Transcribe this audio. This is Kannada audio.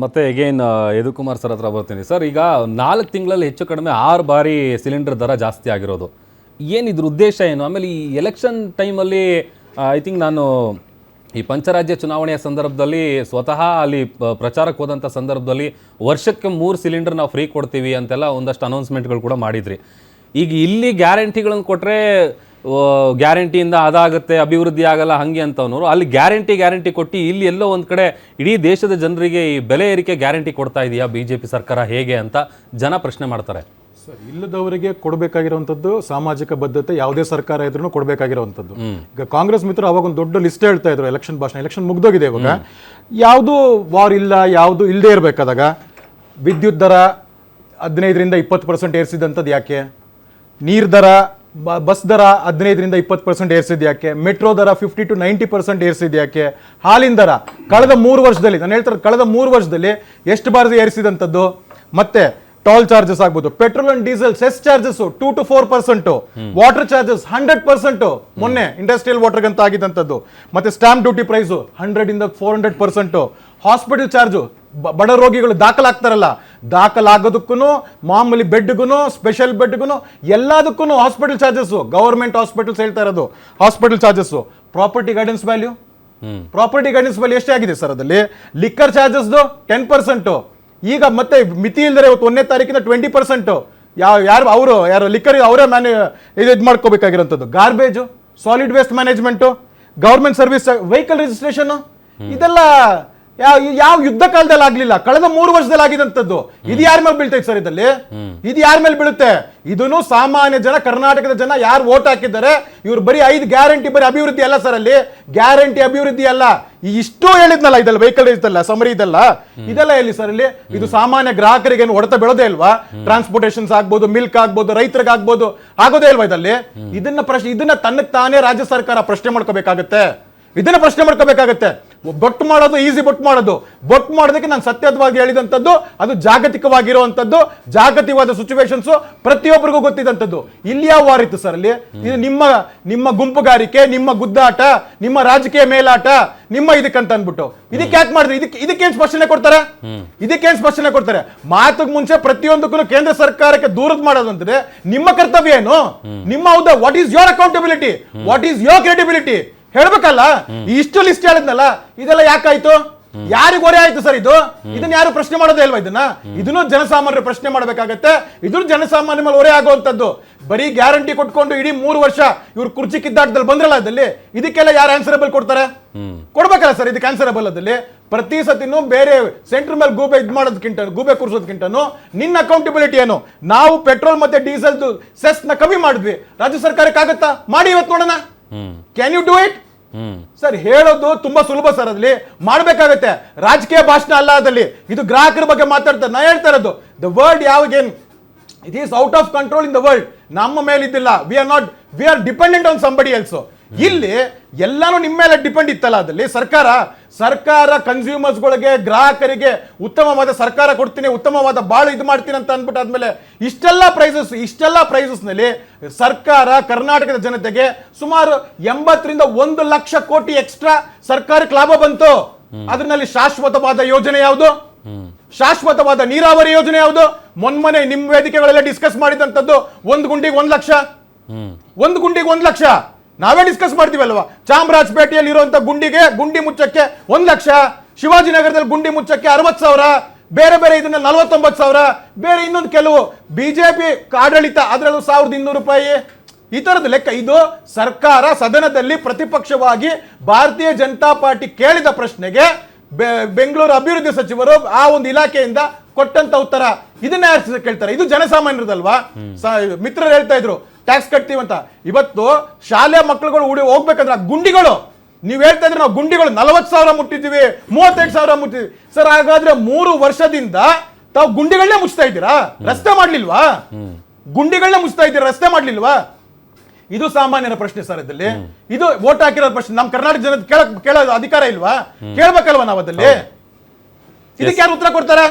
ಮತ್ತೆ ಅಗೇನ್ ಯದುಕುಮಾರ್ ಸರ್ ಹತ್ರ ಬರ್ತೀನಿ ಸರ್. ಈಗ 4 ತಿಂಗಳಲ್ಲಿ ಹೆಚ್ಚು ಕಡಿಮೆ 6 ಬಾರಿ ಸಿಲಿಂಡರ್ ದರ ಜಾಸ್ತಿ ಆಗಿರೋದು, ಏನಿದ್ರ ಉದ್ದೇಶ ಏನು? ಆಮೇಲೆ ಈ ಎಲೆಕ್ಷನ್ ಟೈಮಲ್ಲಿ ಐ ಥಿಂಕ್ ನಾನು ಈ ಪಂಚರಾಜ್ಯ ಚುನಾವಣೆಯ ಸಂದರ್ಭದಲ್ಲಿ ಸ್ವತಃ ಅಲ್ಲಿ ಪ್ರಚಾರಕ್ಕೆ ಹೋದಂಥ ಸಂದರ್ಭದಲ್ಲಿ ವರ್ಷಕ್ಕೆ 3 ಸಿಲಿಂಡರ್ ನಾವು ಫ್ರೀ ಕೊಡ್ತೀವಿ ಅಂತೆಲ್ಲ ಒಂದಷ್ಟು ಅನೌನ್ಸ್ಮೆಂಟ್ಗಳು ಕೂಡ ಮಾಡಿದ್ರಿ. ಈಗ ಇಲ್ಲಿ ಗ್ಯಾರಂಟಿಗಳನ್ನು ಕೊಟ್ಟರೆ ಗ್ಯಾರಂಟಿಯಿಂದ ಅದಾಗುತ್ತೆ, ಅಭಿವೃದ್ಧಿ ಆಗಲ್ಲ ಹಂಗೆ ಅಂತವನವರು ಅಲ್ಲಿ ಗ್ಯಾರಂಟಿ ಕೊಟ್ಟು ಇಲ್ಲಿ ಎಲ್ಲೋ ಒಂದು ಕಡೆ ಇಡೀ ದೇಶದ ಜನರಿಗೆ ಈ ಬೆಲೆ ಏರಿಕೆ ಗ್ಯಾರಂಟಿ ಕೊಡ್ತಾ ಇದೆಯಾ BJP ಸರ್ಕಾರ ಹೇಗೆ ಅಂತ ಜನ ಪ್ರಶ್ನೆ ಮಾಡ್ತಾರೆ. ಸರ್, ಇಲ್ಲದವರಿಗೆ ಕೊಡಬೇಕಾಗಿರುವಂಥದ್ದು ಸಾಮಾಜಿಕ ಬದ್ಧತೆ ಯಾವುದೇ ಸರ್ಕಾರ ಇದ್ರೂ ಕೊಡಬೇಕಾಗಿರುವಂಥದ್ದು. ಈಗ ಕಾಂಗ್ರೆಸ್ ಮಿತ್ರರು ಅವಾಗ ಒಂದು ದೊಡ್ಡ ಲಿಸ್ಟ್ ಹೇಳ್ತಾ ಇದ್ರು, ಎಲೆಕ್ಷನ್ ಮುಗ್ದೋಗಿದೆ ಇವಾಗ, ಯಾವುದು ವಾರ್ ಇಲ್ಲ, ಯಾವುದು ಇಲ್ಲದೆ ಇರಬೇಕಾದಾಗ ವಿದ್ಯುತ್ ದರ 15ರಿಂದ 20% ಏರಿಸಿದಂಥದ್ದು ಯಾಕೆ? ನೀರ್ ದರ, ಬಸ್ ದರ 15ರಿಂದ 20% ಏರಿಸಿದ್ ಯಾಕೆ? ಮೆಟ್ರೋ ದರ 50 to 90% ಏರಿಸಿದ್ ಯಾಕೆ? ಹಾಲಿನ ದರ ಕಳೆದ 3 ವರ್ಷದಲ್ಲಿ, ನಾನು ಹೇಳ್ತಾರೆ ಕಳೆದ 3 ವರ್ಷದಲ್ಲಿ ಎಷ್ಟು ಬಾರಿ ಏರಿಸಿದಂಥದ್ದು? ಮತ್ತೆ ಟೋಲ್ ಚಾರ್ಜಸ್ ಆಗ್ಬೋದು, petrol and diesel cess charges 2 to 4%, water charges 100%, ಮೊನ್ನೆ ಇಂಡಸ್ಟ್ರಿಯಲ್ ವಾಟರ್ ಅಂತ ಆಗಿದ್ದಂಥದ್ದು. ಮತ್ತೆ ಸ್ಟಾಂಪ್ ಡ್ಯೂಟಿ ಪ್ರೈಸು 100ರಿಂದ 400%. ಹಾಸ್ಪಿಟಲ್ ಚಾರ್ಜು, ಬಡ ರೋಗಿಗಳು ದಾಖಲಾಗ್ತಾರಲ್ಲ, ದಾಖಲಾಗೋದಕ್ಕೂ ಮಾಮೂಲಿ ಬೆಡ್ಗೂ ಸ್ಪೆಷಲ್ ಬೆಡ್ಗೂ ಎಲ್ಲದಕ್ಕೂ ಹಾಸ್ಪಿಟಲ್ ಚಾರ್ಜಸ್, ಗವರ್ಮೆಂಟ್ ಹಾಸ್ಪಿಟಲ್ಸ್ ಹೇಳ್ತಾ ಇರೋದು hospital charges. Property guidance value ಎಷ್ಟೇ ಆಗಿದೆ ಸರ್ ಅದಲ್ಲಿ? ಲಿಕ್ಕರ್ ಚಾರ್ಜಸ್ದು 10%. ಈಗ ಮತ್ತೆ ಮಿತಿ ಇಲ್ಲದೆ ಇವತ್ತು 1ನೇ ತಾರೀಕಿನ 20%. ಯಾರು ಲಿಕ್ಕರ್ ಅವರೇ ಇದು ಮಾಡ್ಕೋಬೇಕಾಗಿರೋಂಥದ್ದು. Garbage, solid waste management, government service, vehicle registration, ಇದೆಲ್ಲ ಯಾವ ಯುದ್ಧ ಕಾಲದಲ್ಲಿ ಆಗ್ಲಿಲ್ಲ, ಕಳೆದ 3 ವರ್ಷದಲ್ಲಿ ಆಗಿದಂಥದ್ದು. ಇದು ಯಾರ ಮೇಲೆ ಬೀಳ್ತೈತೆ ಸರ್? ಇದು ಯಾರ ಮೇಲೆ ಬೀಳುತ್ತೆ? ಇದನ್ನು ಸಾಮಾನ್ಯ ಜನ, ಕರ್ನಾಟಕದ ಜನ ಯಾರು ವೋಟ್ ಹಾಕಿದ್ದಾರೆ ಇವ್ರು ಬರೀ 5 ಗ್ಯಾರಂಟಿ, ಬರೀ ಅಭಿವೃದ್ಧಿ ಅಲ್ಲ ಸರ್, ಅಲ್ಲಿ ಗ್ಯಾರಂಟಿ ಅಭಿವೃದ್ಧಿ ಅಲ್ಲ, ಇಷ್ಟು ಹೇಳಿದ್ನಲ್ಲ ಇದೆಲ್ಲ ವೆಹಿಕಲ್ ಇದೆಲ್ಲ ಸಮರಿ ಇದೆಲ್ಲ ಎಲ್ಲಿ ಸರ್ ಇಲ್ಲಿ? ಇದು ಸಾಮಾನ್ಯ ಗ್ರಾಹಕರಿಗೆ ಏನು ಹೊಡೆತ ಬೀಳೋದೇ ಇಲ್ವಾ? ಟ್ರಾನ್ಸ್ಪೋರ್ಟೇಷನ್ಸ್ ಆಗ್ಬೋದು, ಮಿಲ್ಕ್ ಆಗ್ಬೋದು, ರೈತರಿಗೆ ಆಗ್ಬೋದು, ಆಗೋದೇ ಇಲ್ವಾ ಇದಲ್ಲಿ? ಇದನ್ನ ತನ್ನಕ್ಕೆ ತಾನೇ ರಾಜ್ಯ ಸರ್ಕಾರ ಪ್ರಶ್ನೆ ಮಾಡ್ಕೋಬೇಕಾಗತ್ತೆ. ಇದನ್ನ ಪ್ರಶ್ನೆ ಮಾಡ್ಕೋಬೇಕಾಗತ್ತೆ. ಬೊಟ್ಟು ಮಾಡೋದು ಈಸಿ, ಬೊಟ್ಟು ಮಾಡೋದಕ್ಕೆ ನಾನು ಸತ್ಯವಾಗಿ ಹೇಳಿದಂಥದ್ದು, ಅದು ಜಾಗತಿಕವಾಗಿರುವಂಥದ್ದು, ಜಾಗತಿಕವಾದ ಸಿಚುವೇಶನ್ಸ್ ಪ್ರತಿಯೊಬ್ಬರಿಗೂ ಗೊತ್ತಿದ್ದಂಥದ್ದು. ಇಲ್ಲಿ ಯಾವ ವಾರ ಇತ್ತು ಸರ್ ಅಲ್ಲಿ? ಇದು ನಿಮ್ಮ ಗುಂಪುಗಾರಿಕೆ, ನಿಮ್ಮ ಗುದ್ದಾಟ, ನಿಮ್ಮ ರಾಜಕೀಯ ಮೇಲಾಟ, ನಿಮ್ಮ ಇದಕ್ಕಂತ ಅಂದ್ಬಿಟ್ಟು ಇದಕ್ಕೆ ಯಾಕೆ ಮಾಡಿದ್ರಿ? ಇದಕ್ಕೇನು ಸ್ಪಷ್ಟನೆ ಕೊಡ್ತಾರೆ? ಮಾತಿಗೆ ಮುಂಚೆ ಪ್ರತಿಯೊಂದಕ್ಕೂ ಕೇಂದ್ರ ಸರ್ಕಾರಕ್ಕೆ ದೂರದ ಮಾಡೋದಂದ್ರೆ ನಿಮ್ಮ ಕರ್ತವ್ಯ ಏನು? ನಿಮ್ಮ ಹೌದಾ? What is your accountability? What is your credibility? ಹೇಳ್ಬೇಕಲ್ಲ. ಇಷ್ಟು ಲಿಸ್ಟ್ ಹೇಳಿದ್ನಲ್ಲ, ಇದೆಲ್ಲ ಯಾಕಾಯ್ತು? ಯಾರಿಗ ಹೊರೆ ಆಯ್ತು ಸರ್ ಇದು? ಇದನ್ನ ಯಾರು ಪ್ರಶ್ನೆ ಮಾಡೋದೇ ಇಲ್ವಾ? ಇದನ್ನು ಜನಸಾಮಾನ್ಯರು ಪ್ರಶ್ನೆ ಮಾಡಬೇಕಾಗತ್ತೆ. ಇದನ್ನು ಜನಸಾಮಾನ್ಯ ಮೇಲೆ ಹೊರೆ ಆಗುವಂತದ್ದು. ಬರೀ ಗ್ಯಾರಂಟಿ ಕೊಟ್ಕೊಂಡು ಇಡೀ 3 ವರ್ಷ ಇವ್ರು ಕುರ್ಚಿ ಕಿದ್ದಾಟದಲ್ಲಿ ಬಂದ್ರಲ್ಲ ಅದಲ್ಲಿ, ಇದಕ್ಕೆಲ್ಲ ಯಾರು ಆನ್ಸರಬಲ್ ಕೊಡ್ತಾರೆ? ಕೊಡ್ಬೇಕಲ್ಲ ಸರ್ ಇದಕ್ಕೆ ಆನ್ಸರಬಲ್. ಅದಲ್ಲಿ ಪ್ರತಿ ಸತಿನೂ ಬೇರೆ ಸೆಂಟ್ರ್ ಮೇಲೆ ಗೂಬೆ ಕೂರಿಸೋದಕ್ಕಿಂತನೂ ನಿನ್ನ ಅಕೌಂಟಬಿಲಿಟಿ ಏನು? ನಾವು ಪೆಟ್ರೋಲ್ ಮತ್ತೆ ಡೀಸೆಲ್ ಸೆಸ್ ನ ಕಮ್ಮಿ ಮಾಡಿದ್ವಿ, ರಾಜ್ಯ ಸರ್ಕಾರಕ್ಕೆ ಆಗತ್ತಾ? ಮಾಡಿ ಇವತ್ತು ನೋಡೋಣ. Can you do it? Sir, ಹೇಳೋದು ತುಂಬಾ ಸುಲಭ ಸರ್, ಅದಲ್ಲಿ ಮಾಡ್ಬೇಕಾಗತ್ತೆ. ರಾಜಕೀಯ ಭಾಷಣ ಅಲ್ಲ ಅದಲ್ಲಿ, ಇದು ಗ್ರಾಹಕರ ಬಗ್ಗೆ ಮಾತಾಡ್ತಾರೆ. ನಾ ಹೇಳ್ತಾ ಇರೋದು, ದ ವರ್ಲ್ಡ್ ಯಾವಾಗೇನ್ it is out of control in the world, ನಮ್ಮ ಮೇಲೆ ಇದ್ದಿಲ್ಲ. We are dependent on somebody else. ಇಲ್ಲಿ ಎಲ್ಲಾನು ನಿಮ್ಮ ಮೇಲೆ ಡಿಪೆಂಡ್ ಇತ್ತಲ್ಲ ಅದಲ್ಲಿ. ಸರ್ಕಾರ ಕನ್ಸ್ಯೂಮರ್ಸ್ಗಳಿಗೆ, ಗ್ರಾಹಕರಿಗೆ ಉತ್ತಮವಾದ ಸರ್ಕಾರ ಕೊಡ್ತೀನಿ, ಉತ್ತಮವಾದ ಬಾಳು ಇದು ಮಾಡ್ತೀನಿ ಅಂತ ಅಂದ್ಬಿಟ್ಟು ಆದ್ಮೇಲೆ ಇಷ್ಟೆಲ್ಲ ಪ್ರೈಸಸ್ ನಲ್ಲಿ ಸರ್ಕಾರ ಕರ್ನಾಟಕದ ಜನತೆಗೆ ಸುಮಾರು 80ರಿಂದ 1 ಲಕ್ಷ ಕೋಟಿ ಎಕ್ಸ್ಟ್ರಾ ಸರ್ಕಾರಕ್ಕೆ ಲಾಭ ಬಂತು. ಅದರಲ್ಲಿ ಶಾಶ್ವತವಾದ ಯೋಜನೆ ಯಾವುದು? ಶಾಶ್ವತವಾದ ನೀರಾವರಿ ಯೋಜನೆ ಯಾವುದು? ಮೊನ್ನೆ ನಿಮ್ಮ ವೇದಿಕೆಗಳೆಲ್ಲ ಡಿಸ್ಕಸ್ ಮಾಡಿದಂಥದ್ದು 1 ಗುಂಡಿಗೆ 1 ಲಕ್ಷ. 1 ಗುಂಡಿಗೆ 1 ಲಕ್ಷ ನಾವೇ ಡಿಸ್ಕಸ್ ಮಾಡ್ತೀವಲ್ವಾ? ಚಾಮರಾಜಪೇಟೆಯಲ್ಲಿ ಇರುವಂತ ಗುಂಡಿ ಮುಚ್ಚಕ್ಕೆ 1 ಲಕ್ಷ, ಶಿವಾಜಿನಗರದಲ್ಲಿ ಗುಂಡಿ ಮುಚ್ಚಕ್ಕೆ 60,000, ಬೇರೆ ಇದನ್ನ 49,000, ಬೇರೆ ಇನ್ನೊಂದು ಕೆಲವು ಬಿಜೆಪಿ ಆಡಳಿತ ಅದರಲ್ಲೂ 1,200 ರೂಪಾಯಿ, ಈ ತರದ ಲೆಕ್ಕ. ಇದು ಸರ್ಕಾರ ಸದನದಲ್ಲಿ ಪ್ರತಿಪಕ್ಷವಾಗಿ ಭಾರತೀಯ ಜನತಾ ಪಾರ್ಟಿ ಕೇಳಿದ ಪ್ರಶ್ನೆಗೆ ಬೆಂಗಳೂರು ಅಭಿವೃದ್ಧಿ ಸಚಿವರು ಆ ಒಂದು ಇಲಾಖೆಯಿಂದ ಕೊಟ್ಟಂತ ಉತ್ತರ. ಇದನ್ನ ಯಾರು ಕೇಳ್ತಾರೆ? ಇದು ಜನಸಾಮಾನ್ಯರದಲ್ವಾ? ಮಿತ್ರರು ಹೇಳ್ತಾ ಇದ್ರು ಟ್ಯಾಕ್ಸ್ ಕಟ್ತೀವಂತ. ಇವತ್ತು ಶಾಲೆ ಮಕ್ಕಳುಗಳು ಹೋಗ್ಬೇಕಂದ್ರೆ ಗುಂಡಿಗಳು, ನೀವು ಹೇಳ್ತಾ ಇದ್ರೆ ನಾವು ಗುಂಡಿಗಳು 40,000 ಮುಟ್ಟಿದ್ದೀವಿ, 35,000 ಮುಟ್ಟಿದ್ವಿ. ಸರ್, ಹಾಗಾದ್ರೆ 3 ವರ್ಷದಿಂದ ತಾವು ಗುಂಡಿಗಳನ್ನೇ ಮುಚ್ತಾ ಇದ್ದೀರಾ? ರಸ್ತೆ ಮಾಡ್ಲಿಲ್ವಾ? ಗುಂಡಿಗಳನ್ನೇ ಮುಚ್ತಾ ಇದ್ದೀರಾ, ರಸ್ತೆ ಮಾಡ್ಲಿಲ್ವಾ? ಇದು ಸಾಮಾನ್ಯರ ಪ್ರಶ್ನೆ ಸರ್. ಇದಲ್ಲಿ ಇದು ವೋಟ್ ಹಾಕಿರೋ ಪ್ರಶ್ನೆ. ನಮ್ಮ ಕರ್ನಾಟಕ ಜನ ಕೇಳೋ ಅಧಿಕಾರ ಇಲ್ವಾ? ಕೇಳ್ಬೇಕಲ್ವಾ ನಾವು? ಅದಲ್ಲಿ ಇದಕ್ಕೆ ಯಾರು ಉತ್ತರ ಕೊಡ್ತಾರೆ?